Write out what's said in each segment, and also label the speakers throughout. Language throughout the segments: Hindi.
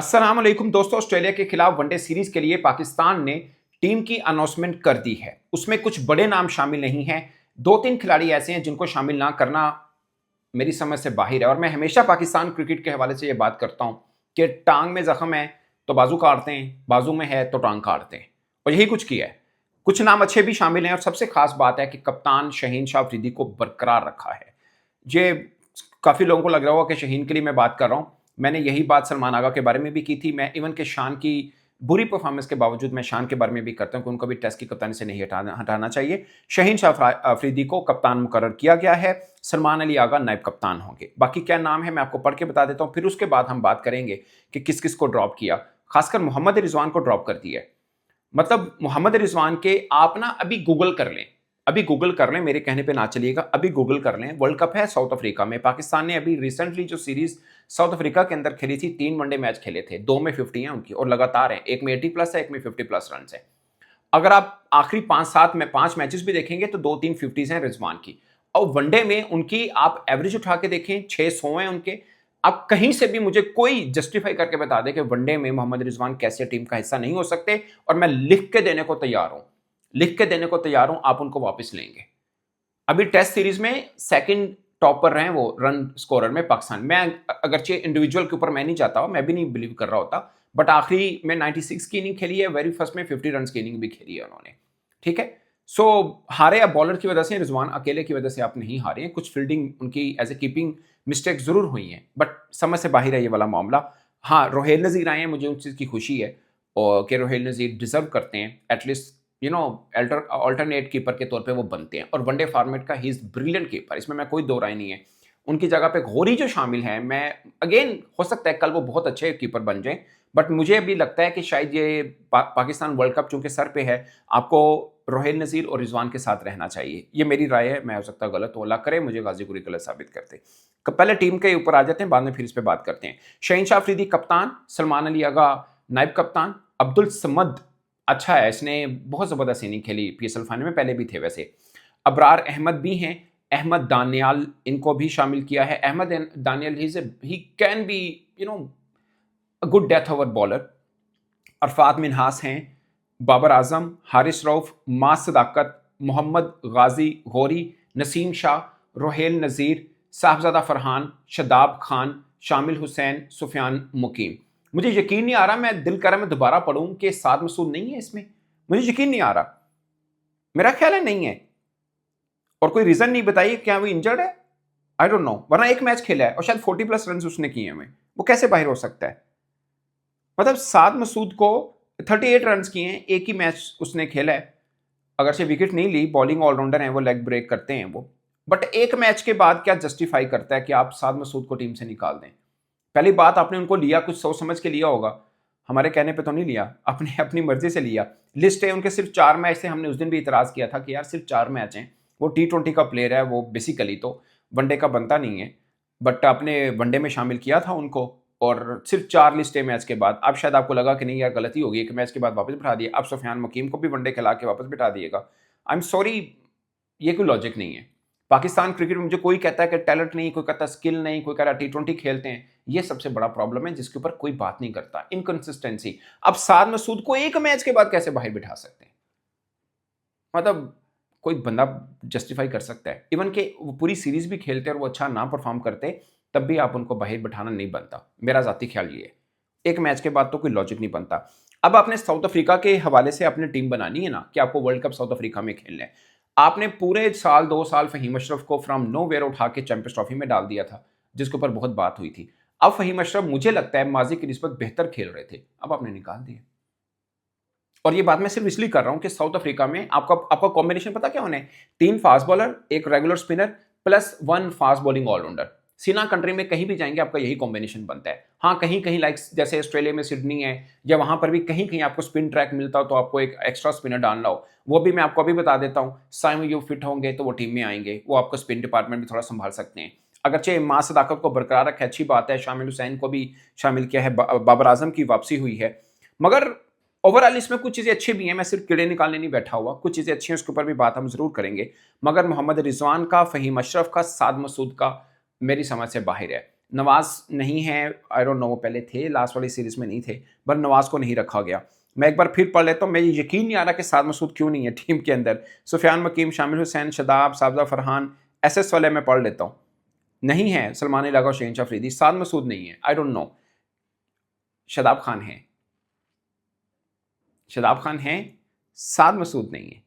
Speaker 1: अस्सलाम वालेकुम दोस्तों। ऑस्ट्रेलिया के खिलाफ वनडे सीरीज के लिए पाकिस्तान ने टीम की अनाउंसमेंट कर दी है। उसमें कुछ बड़े नाम शामिल नहीं हैं। दो तीन खिलाड़ी ऐसे हैं जिनको शामिल ना करना मेरी समझ से बाहर है। और मैं हमेशा पाकिस्तान क्रिकेट के हवाले से यह बात करता हूं कि टांग में जख्म है तो बाजू काटते हैं, बाजू में है तो टांग काटते हैं, और यही कुछ किया है। कुछ नाम अच्छे भी शामिल हैं और सबसे खास बात है कि कप्तान शहीन शाह अफरीदी को बरकरार रखा है। ये काफी लोगों को लग रहा होगा कि शहीन के लिए मैं बात कर रहा हूं। मैंने यही बात सलमान आगा के बारे में भी की थी। मैं इवन के शान की बुरी परफॉर्मेंस के बावजूद मैं शान के बारे में भी करता हूं कि उनको भी टेस्ट की कप्तानी से नहीं हटाना चाहिए। शहीन शाह अफरीदी को कप्तान मुकर्रर किया गया है। सलमान अली आगा नायब कप्तान होंगे। बाकी क्या नाम है मैं आपको पढ़ के बता देता हूं, फिर उसके बाद हम बात करेंगे कि किस किस को ड्रॉप किया। खासकर मोहम्मद रिजवान को ड्रॉप कर दिया। मतलब मोहम्मद रिजवान के आप ना अभी गूगल कर लें, अभी गूगल कर लें, मेरे कहने पे ना चलिएगा, अभी गूगल कर लें। वर्ल्ड कप है साउथ अफ्रीका में। पाकिस्तान ने अभी रिसेंटली जो सीरीज साउथ अफ्रीका के अंदर खेली थी, 3 वनडे मैच खेले थे, 2 में 50 हैं उनकी और लगातार हैं। एक में 80 प्लस है, एक में 50 प्लस रन है। अगर आप आखिरी 5-7 में 5 मैचेस भी देखेंगे तो 2-3 50 हैं रिजवान की। और वनडे में उनकी आप एवरेज उठा के देखें, 600 हैं उनके। आप कहीं से भी मुझे कोई जस्टिफाई करके बता दे कि वनडे में मोहम्मद रिजवान कैसे टीम का हिस्सा नहीं हो सकते, और मैं लिख के देने को तैयार हूं, लिख के देने को तैयार हूं, आप उनको वापस लेंगे। अभी टेस्ट सीरीज में सेकंड टॉप पर रहे वो रन स्कोरर में पाकिस्तान। मैं अगरचे इंडिविजुअल के ऊपर मैं नहीं चाहता हूं, मैं भी नहीं बिलीव कर रहा होता, बट आखिरी में 96 की इनिंग खेली है, वेरी फर्स्ट में 50 रन की इनिंग भी खेली है उन्होंने। ठीक है, सो हारे आप बॉलर की वजह से, रिजवान अकेले की वजह से आप नहीं हारे हैं। कुछ फील्डिंग उनकी एज ए कीपिंग मिस्टेक जरूर हुई हैं, बट समझ से बाहर है ये वाला मामला। हाँ, रोहेल नजीर आए हैं, मुझे उस चीज़ की खुशी है और कि रोहेल नजीर डिजर्व करते हैं एटलीस्ट अल्टरनेट कीपर के तौर पे वो बनते हैं। और वनडे फॉर्मेट का ही इज ब्रिलियंट कीपर, इसमें मैं कोई दो राय नहीं है। उनकी जगह पे घोरी जो शामिल है, मैं अगेन हो सकता है कल वो बहुत अच्छे कीपर बन जाएं, बट मुझे अभी लगता है कि शायद ये पाकिस्तान वर्ल्ड कप चूंकि सर पे है, आपको रोहेल नजीर और रिजवान के साथ रहना चाहिए। ये मेरी राय है, मैं हो सकता गलत हो, अल्लाह करे मुझे गाजीपुरी गलत साबित करते। पहले टीम के ऊपर आ जाते हैं, बाद में फिर इस पर बात करते हैं। शहीन शाह अफरीदी कप्तान, सलमान अली आगा नायब कप्तान, अब्दुल समद अच्छा है, इसने बहुत ज़बरदस्त इनिंग खेली पीएसएल फाइनल में, पहले भी थे वैसे। अबरार अहमद भी हैं, अहमद दानियाल इनको भी शामिल किया है। Ahmed Daniyal he can be a good death over bowler. Arafat Minhas हैं, बाबर आजम, हारिस रऊफ, मां सदाकत, मोहम्मद गाजी गौरी, नसीम शाह, रोहेल नज़ीर, साहबजादा फरहान, शदाब खान, शामिल हुसैन, सुफियान मुकीम। मुझे यकीन नहीं आ रहा, मैं दिल कर रहा मैं दोबारा पढ़ूं कि साद मसूद नहीं है इसमें। मुझे यकीन नहीं आ रहा, मेरा ख्याल है नहीं है, और कोई रीजन नहीं बताइए क्या वो इंजर्ड है। आई डोंट नो, वरना एक मैच खेला है और शायद 40 प्लस रन उसने किए हैं, वो कैसे बाहर हो सकता है। मतलब साद मसूद को 38 रन किए हैं, एक ही मैच उसने खेला है। अगर से विकेट नहीं ली, बॉलिंग ऑलराउंडर है वो, लेग ब्रेक करते हैं वो, बट एक मैच के बाद क्या जस्टिफाई करता है कि आप साद मसूद को टीम से निकाल दें। पहली बात, आपने उनको लिया कुछ सोच समझ के लिया होगा, हमारे कहने पे तो नहीं लिया, अपने अपनी मर्जी से लिया। लिस्ट है उनके, सिर्फ 4 मैच थे। हमने उस दिन भी इतराज किया था कि यार सिर्फ 4 मैच हैं, वो T20 का प्लेयर है, वो बेसिकली तो वनडे का बनता नहीं है, बट आपने वनडे में शामिल किया था उनको, और सिर्फ 4 लिस्ट है मैच के बाद। अब शायद आपको लगा कि नहीं यार गलती होगी, एक मैच के बाद वापस बिठा दिए, अब सुफियान मुकीम को भी वनडे खिला के वापस बिठा दिएगा। आई एम सॉरी, ये कोई लॉजिक नहीं है। पाकिस्तान क्रिकेट में मुझे कोई कहता है कि टैलेंट नहीं, कोई कहता है स्किल नहीं, कोई कह रहा T20 खेलते हैं, ये सबसे बड़ा प्रॉब्लम है जिसके ऊपर कोई बात नहीं करता, इनकंसिस्टेंसी। अब साद मसूद को एक मैच के बाद कैसे बाहर बिठा सकते हैं? मतलब कोई बंदा जस्टिफाई कर सकता है? इवन के वो पूरी सीरीज भी खेलते और वो अच्छा ना परफॉर्म करते, तब भी आप उनको बाहर बिठाना नहीं बनता। मेरा जाती ख्याल ये है, एक मैच के बाद तो कोई लॉजिक नहीं बनता। अब आपने साउथ अफ्रीका के हवाले से अपनी टीम बनानी है ना, कि आपको वर्ल्ड कप साउथ अफ्रीका में खेलना है। आपने पूरे साल 2 साल फहीम अशरफ को फ्रॉम नोवेयर उठा के चैंपियंस ट्रॉफी में डाल दिया था, जिसके ऊपर बहुत बात हुई थी। अब फहीम अशरफ मुझे लगता है माजी की निस्बत बेहतर खेल रहे थे, अब आपने निकाल दिया। और ये बात मैं सिर्फ इसलिए कर रहा हूं कि साउथ अफ्रीका में आपका कॉम्बिनेशन पता क्या होना है? 3 फास्ट बॉलर, एक regular spinner plus 1 fast bowling allrounder. SENA country में कहीं भी जाएंगे आपका यही कॉम्बिनेशन बनता है। हाँ, कहीं कहीं लाइक जैसे ऑस्ट्रेलिया में सिडनी है, या वहां पर भी कहीं कहीं आपको स्पिन ट्रैक मिलता हो तो आपको एक एक्स्ट्रा स्पिनर डालना हो, वो भी मैं आपको अभी बता देता हूँ। साइमन यू फिट होंगे तो वो टीम में आएंगे, वो आपको स्पिन डिपार्टमेंट भी थोड़ा संभाल सकते हैं। अगरचे मां सदाकत को बरकरार रखा, अच्छी बात है, शामिल हुसैन को भी शामिल किया है, बाबर आजम की वापसी हुई है, मगर ओवरऑल इसमें कुछ चीज़ें अच्छी भी हैं। मैं सिर्फ कीड़े निकालने नहीं बैठा हुआ, कुछ चीज़ें अच्छी हैं, उसके ऊपर भी बात हम जरूर करेंगे। मगर मोहम्मद रिजवान का, फहीम अशरफ का, साद मसूद का मेरी समझ से बाहर है। नवाज नहीं है, आई डोंट नो, वो पहले थे, लास्ट वाली सीरीज में नहीं थे, पर नवाज को नहीं रखा गया। मैं एक बार फिर पढ़ लेता हूँ, मैं यकीन नहीं आ रहा कि साद मसूद क्यों नहीं है टीम के अंदर। सुफियान मकीम, शामिल हुसैन, शदाब, साबजा फरहान, एसएस वाले मैं पढ़ लेता हूँ, नहीं है। सलमान इलाका, शहनशाह अफरीदी, साद मसूद नहीं है, आई डोंट नो। शदाब खान है, शदाब खान है, साद मसूद नहीं है।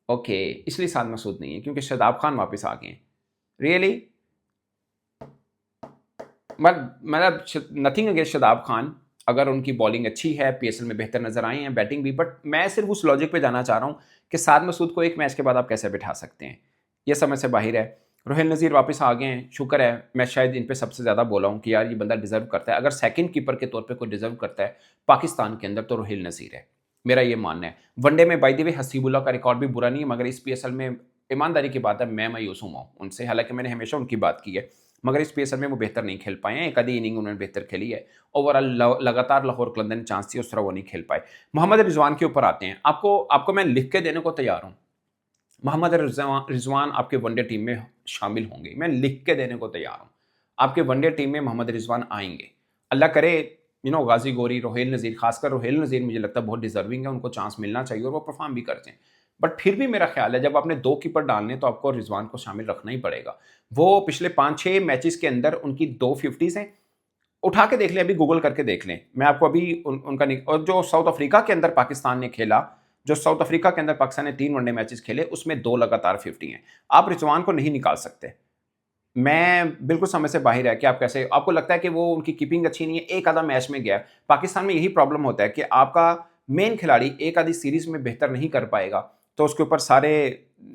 Speaker 1: ओके, इसलिए साद मसूद नहीं है क्योंकि शदाब खान वापस आ गए हैं। रियली, मतलब नथिंग अगेंस्ट शदाब खान, अगर उनकी बॉलिंग अच्छी है, पीएसएल में बेहतर नजर आए हैं, बैटिंग भी, बट मैं सिर्फ उस लॉजिक पे जाना चाह रहा हूँ कि साद मसूद को एक मैच के बाद आप कैसे बिठा सकते हैं, ये समझ से बाहर है। रोहिल नज़ीर वापस आ गए हैं, शुक्र है। मैं शायद इन पे सबसे ज़्यादा बोला हूँ कि यार ये बंदा डिजर्व करता है, अगर सेकंड कीपर के तौर पे कोई डिजर्व करता है पाकिस्तान के अंदर तो रोहिल नज़ीर है, मेरा ये मानना है। वनडे में बाय द वे हसीबुल्ला का रिकॉर्ड भी बुरा नहीं है, मगर इस पीएसएल में ईमानदारी की बात है, मैं मायूस हूँ उनसे, हालांकि मैंने हमेशा उनकी बात की है, मगर इस पीएसएल में वो बेहतर नहीं खेल पाए हैं। एक आधी इनिंग उन्होंने बेहतर खेली है, ओवरऑल लगातार लाहौर कलंदर चांस थी, उस तरह वो नहीं खेल पाए। मोहम्मद रिजवान के ऊपर आते हैं, आपको मैं लिख के देने को तैयार हूँ। मोहम्मद रिजवान आपके वनडे टीम में शामिल होंगे, मैं लिख के देने को तैयार हूँ। आपके वनडे टीम में मोहम्मद रिजवान आएंगे, अल्लाह करे। गाजी गोरी, रोहेल नज़ीर, खासकर रोहेल नज़ीर मुझे लगता है बहुत डिजर्विंग है, उनको चांस मिलना चाहिए और वो परफॉर्म भी करते हैं। बट फिर भी मेरा ख्याल है जब आपने 2 कीपर डालने तो आपको रिजवान को शामिल रखना ही पड़ेगा। वो पिछले 5-6 मैचेस के अंदर उनकी 2 50s हैं, उठा के देख लें, अभी गूगल करके देख लें। मैं आपको अभी उनका और जो साउथ अफ्रीका के अंदर पाकिस्तान ने खेला, जो साउथ अफ्रीका के अंदर पाकिस्तान ने 3 वनडे मैचेस खेले, उसमें 2 लगातार 50 हैं। आप रिजवान को नहीं निकाल सकते। मैं बिल्कुल समझ से बाहर है कि आप कैसे, आपको लगता है कि वो उनकी कीपिंग अच्छी नहीं है, एक आधा मैच में गया। पाकिस्तान में यही प्रॉब्लम होता है कि आपका मेन खिलाड़ी एक आधी सीरीज में बेहतर नहीं कर पाएगा तो उसके ऊपर सारे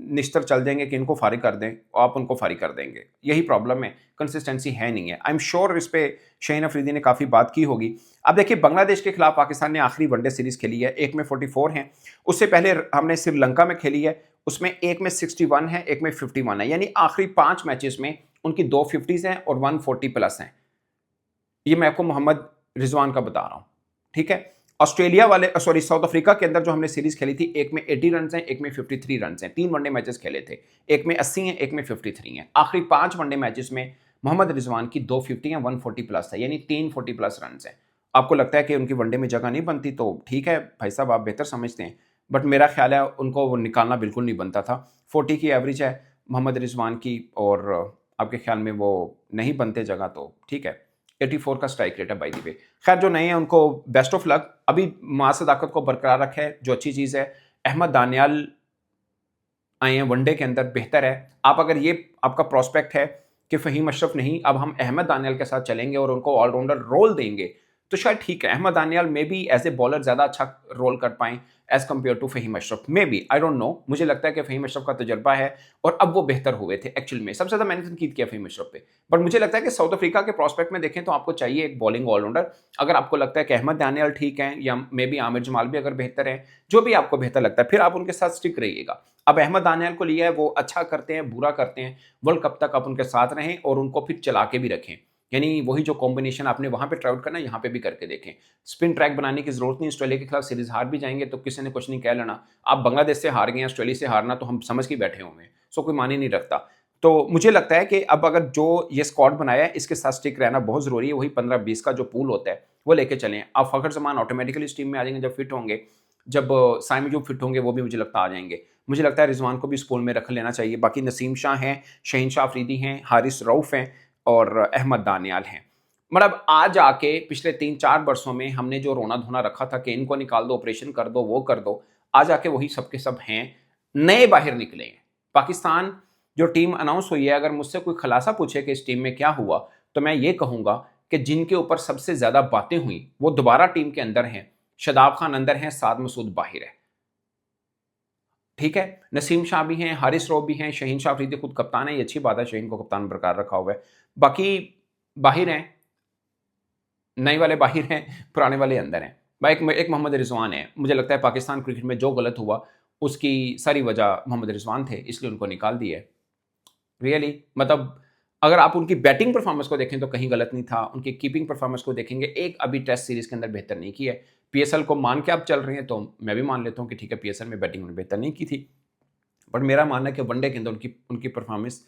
Speaker 1: निश्तर चल देंगे कि इनको फारिग कर दें, आप उनको फारिग कर देंगे। यही प्रॉब्लम है, कंसिस्टेंसी है नहीं है। आई एम श्योर इस पे शहीन अफरीदी ने काफ़ी बात की होगी। अब देखिए, बांग्लादेश के खिलाफ पाकिस्तान ने आखिरी वनडे सीरीज खेली है, एक में 44 हैं, उससे पहले हमने श्रीलंका में खेली है, उसमें एक में 61 है, एक में 51 है, यानी आखिरी 5 मैचेस में उनकी 2 50s हैं और 140 प्लस हैं। ये मैं आपको मोहम्मद रिजवान का बता रहा हूं, ठीक है। ऑस्ट्रेलिया वाले, सॉरी, साउथ अफ्रीका के अंदर जो हमने सीरीज खेली थी, एक में 80 रन हैं, एक में 53 रन हैं, 3 वनडे मैचेस खेले थे, एक में 80 हैं, एक में 53 हैं। आखिरी 5 वनडे मैचेस में मोहम्मद रिजवान की 2 50 हैं, 140 प्लस है, यानी 3 40 प्लस रन हैं। आपको लगता है कि उनकी वनडे में जगह नहीं बनती तो ठीक है भाई साहब, आप बेहतर समझते हैं, बट मेरा ख्याल है उनको वो निकालना बिल्कुल नहीं बनता था। 40 की एवरेज है मोहम्मद रिजवान की, और आपके ख्याल में वो नहीं बनते जगह तो ठीक है। 84 का स्ट्राइक रेट है बाय द वे। खैर, जो नए हैं उनको बेस्ट ऑफ लक, अभी मां सदाकत को बरकरार रखे, जो अच्छी चीज़ है। अहमद दानियाल आए हैं वनडे के अंदर, बेहतर है। आप अगर ये आपका प्रोस्पेक्ट है कि फ़हीम अशरफ नहीं, अब हम अहमद दानियाल के साथ चलेंगे और उनको ऑलराउंडर रोल देंगे, तो शायद ठीक है। अहमद दानियाल में भी एज ए बॉलर ज़्यादा अच्छा रोल कर पाएँ as compare to Fahim Ashraf, maybe, I don't know. मुझे लगता है कि फ़हीम अशरफ का तजर्बा है और अब वो बेहतर हुए थे एक्चुअल में। सबसे ज़्यादा मैंने तनकीद किया फ़हीम अशरफ पे, बट मुझे लगता है कि साउथ अफ्रीका के प्रोस्पेक्ट में देखें तो आपको चाहिए एक बॉलिंग ऑलराउंडर। अगर आपको लगता है कि अहमद दानियाल ठीक है, या मे बी आमिर जमाल भी अगर बेहतर है, जो भी आपको बेहतर लगता है, फिर आप उनके साथ स्टिक रहिएगा। अब अहमद दानियाल को लिया है, वो अच्छा करते हैं, बुरा करते हैं, वर्ल्ड कप तक आप उनके साथ रहें और उनको फिर चला के भी रखें, यानी वही जो कॉम्बिनेशन आपने वहां पे ट्राई आउट करना, यहाँ पे भी करके देखें। स्पिन ट्रैक बनाने की जरूरत नहीं, ऑस्ट्रेलिया के खिलाफ सीरीज हार भी जाएंगे तो किसी ने कुछ नहीं कह लेना। आप बांग्लादेश से हार गए, ऑस्ट्रेलिया से हारना तो हम समझ के बैठे हुए हैं, सो कोई मानी नहीं रखता। तो मुझे लगता है कि अब अगर जो ये स्क्वाड बनाया है इसके साथ स्टिक रहना बहुत जरूरी है। वही 15-20 का जो पूल होता है वो लेके चलें। आप फखर जमान ऑटोमेटिकली इस टीम में आ जाएंगे जब फिट होंगे, जब साइम जो फिट होंगे वो भी मुझे लगता आ जाएंगे। मुझे लगता है रिजवान को भी इस पोल में रख लेना चाहिए। बाकी नसीम शाह हैं, शहनशाह अफरीदी हैं, हारिस रऊफ हैं और अहमद दानियाल हैं। मतलब आज आके पिछले 3-4 वर्षों में हमने जो रोना धोना रखा था कि इनको निकाल दो, ऑपरेशन कर दो, वो कर दो, आज आके वही सबके सब हैं, नए बाहर निकले हैं। पाकिस्तान जो टीम अनाउंस हुई है, अगर मुझसे कोई खुलासा पूछे कि इस टीम में क्या हुआ, तो मैं ये कहूंगा कि जिनके ऊपर सबसे ज्यादा बातें हुई वो दोबारा टीम के अंदर हैं। शदाब खान अंदर हैं, साद मसूद बाहर है, ठीक है। नसीम शाह भी हैं, हारिस रऊफ भी हैं, शहीन शाह अफरीदी खुद कप्तान है, ये अच्छी बात है, शहीन को कप्तान बरकरार रखा हुआ है। बाकी बाहर हैं, नए वाले बाहर हैं, पुराने वाले अंदर हैं। भाई एक मोहम्मद रिजवान है, मुझे लगता है पाकिस्तान क्रिकेट में जो गलत हुआ उसकी सारी वजह मोहम्मद रिजवान थे, इसलिए उनको निकाल दिया है। रियली मतलब अगर आप उनकी बैटिंग परफॉर्मेंस को देखें तो कहीं गलत नहीं था, उनकी कीपिंग परफॉर्मेंस को देखेंगे, एक अभी टेस्ट सीरीज के अंदर बेहतर नहीं की है। पीएसएल को मान के आप चल रहे हैं तो मैं भी मान लेता हूँ कि ठीक है, पीएसएल में बैटिंग उन्होंने बेहतर नहीं की थी, बट मेरा मानना है कि वनडे के अंदर उनकी उनकी परफॉर्मेंस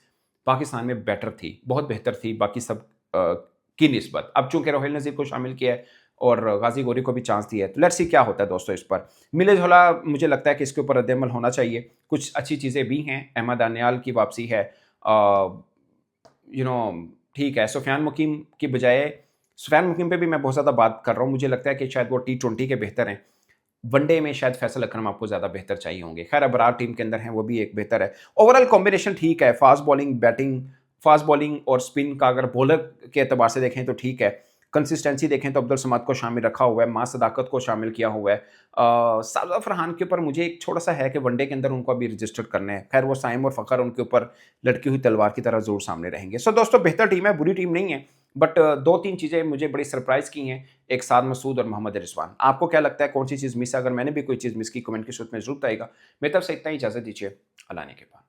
Speaker 1: पाकिस्तान में बेटर थी, बहुत बेहतर थी बाकी सब की निस्बत। अब चूंकि रोहिल नज़ीर को शामिल किया है और गाजी गौरी को भी चांस दिया है, तो लेट्स सी क्या होता है दोस्तों इस पर। मिले जुला मुझे लगता है कि इसके ऊपर रद्द-ए-अमल होना चाहिए। कुछ अच्छी चीज़ें भी हैं, अहमद दानियाल की वापसी है, यू नो ठीक है, सुफियान मुकीम पे भी मैं बहुत ज़्यादा बात कर रहा हूँ। मुझे लगता है कि शायद वो टी20 के बेहतर हैं। वनडे में शायद फैसल अकरम आपको ज़्यादा बेहतर चाहिए होंगे। खैर अबरार टीम के अंदर हैं, वो भी एक बेहतर है। ओवरऑल कॉम्बिनेशन ठीक है, फास्ट बॉलिंग और स्पिन का अगर बॉलर के एतबार से देखें तो ठीक है। कंसिस्टेंसी देखें तो अब्दुल समाद को शामिल रखा हुआ है, मां सदाकत को शामिल किया हुआ है। साजिद फरहान के ऊपर मुझे एक छोटा-सा है कि वनडे के अंदर उनको अभी रजिस्टर करने हैं। खैर वो साइम और फ़खर उनके ऊपर लटकी हुई तलवार की तरह ज़रूर सामने रहेंगे। सो दोस्तों बेहतर टीम है, बुरी टीम नहीं है। बट 2-3 चीज़ें मुझे बड़ी सरप्राइज़ की हैं, एक साद मसूद और मोहम्मद रिजवान। आपको क्या लगता है कौन-सी चीज़ मिस है? अगर मैंने भी कोई चीज़ मिस की कमेंट के सूत्र में ज़रूर बताइएगा। मेरी तरफ से इतना ही, इजाज़त दीजिए। अल्लाह ने के बाद।